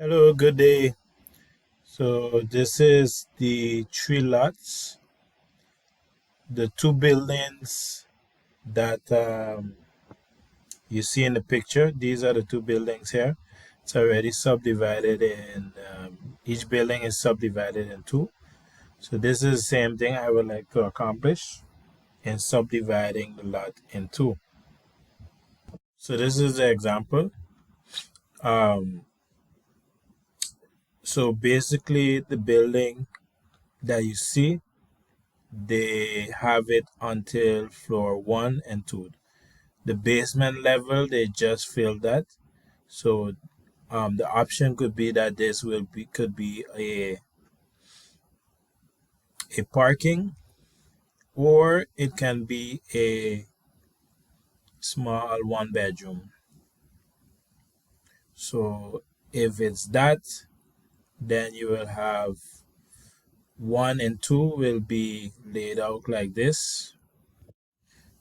Hello, good day. So this is the three lots, the two buildings that you see in the picture. These are the two buildings here. It's already subdivided in, each building is subdivided in two. So this is the same thing I would like to accomplish in subdividing the lot in two. So this is the example. Um, so basically the building that you see, they have it until floor one and two. The basement level, they just filled that. So the option could be that this will be could be a parking, or it can be a small one bedroom. So if it's that, then you will have one and two will be laid out like this.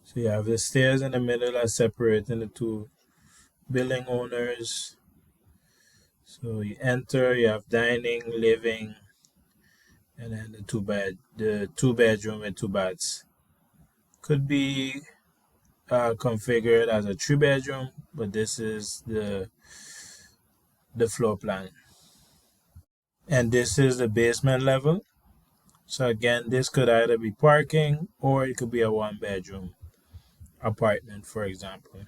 So you have the stairs in the middle are separating the two building owners. So you enter, you have dining, living, and then the two bedroom and two baths. Could be configured as a three bedroom, but this is the floor plan. And this is the basement level. So again, this could either be parking or it could be a one bedroom apartment, for example.